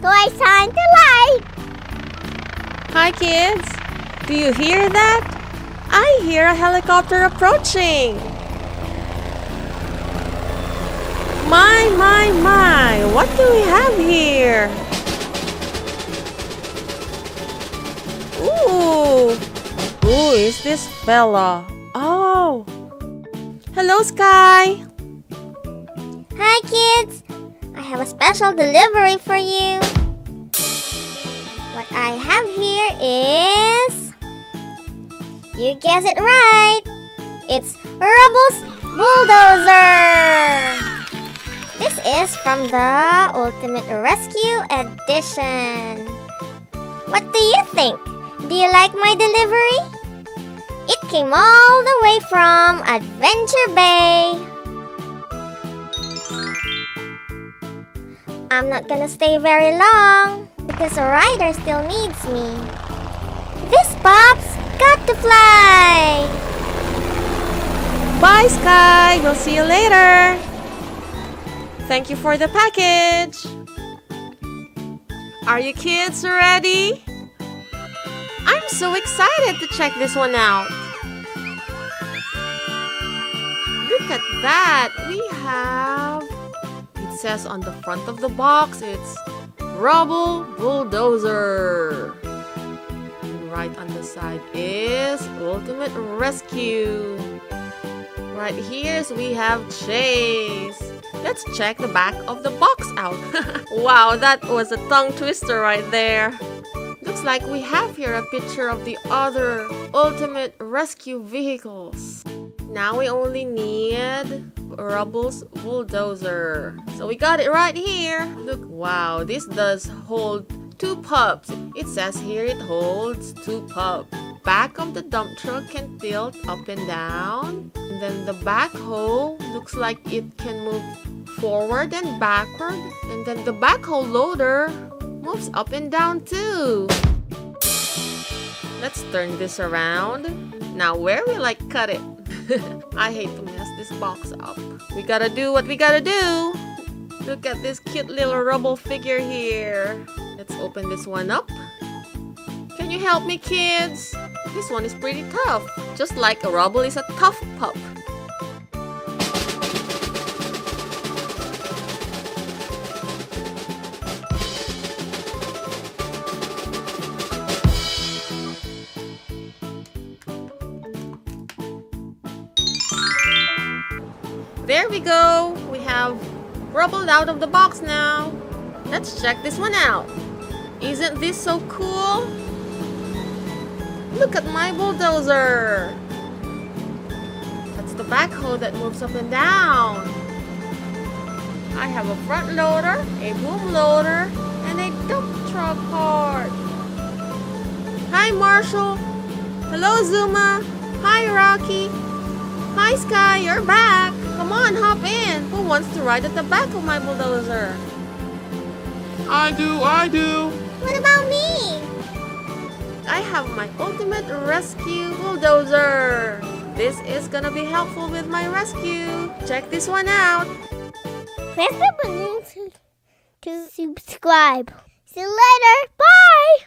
toy sign to life. Hi kids! Do you hear that? I hear a helicopter approaching! My! What do we have here? Ooh! Who is this fella? Oh! Hello, Sky! Hi kids! I have a special delivery for you. What I have here is... You guessed it right! It's Rubble Bulldozer! This is from the Ultimate Rescue Edition. What do you think? Do you like my delivery? It came all the way from Adventure Bay. I'm not gonna stay very long because a rider still needs me. This Pups got to fly! Bye, Sky! We'll see you later! Thank you for the package! Are you kids ready? I'm so excited to check this one out! Look at that! We have... It says on the front of the box, it's Rubble Bulldozer. And right on the side is Ultimate Rescue. Right here we have Chase. Let's check the back of the box out. Wow, that was a tongue twister right there. Looks like we have here a picture of the other Ultimate Rescue vehicles. Now we only need Rubble's Bulldozer. So we got it right here. Look, wow, this does hold 2 pups. It says here it holds 2 pups. Back of the dump truck can tilt up and down. And then the backhoe looks like it can move forward and backward. And then the backhoe loader moves up and down too. Let's turn this around. Now where will I cut it? I hate to mess this box up. We gotta do what we gotta do. Look at this cute little rubble figure here. Let's open this one up. Can you help me, kids? This one is pretty tough. Just like a Rubble is a tough pup. There we go. We have Rubble out of the box now. Let's check this one out. Isn't this so cool? Look at my bulldozer. That's the backhoe that moves up and down. I have a front loader, a boom loader, and a dump truck part. Hi Marshall. Hello Zuma. Hi Rocky. Hi Sky, you're back. Come on, hop in. Who wants to ride at the back of my bulldozer? I do. What about me? I have my Ultimate Rescue Bulldozer. This is gonna be helpful with my rescue. Check this one out. Press the button to subscribe. See you later. Bye!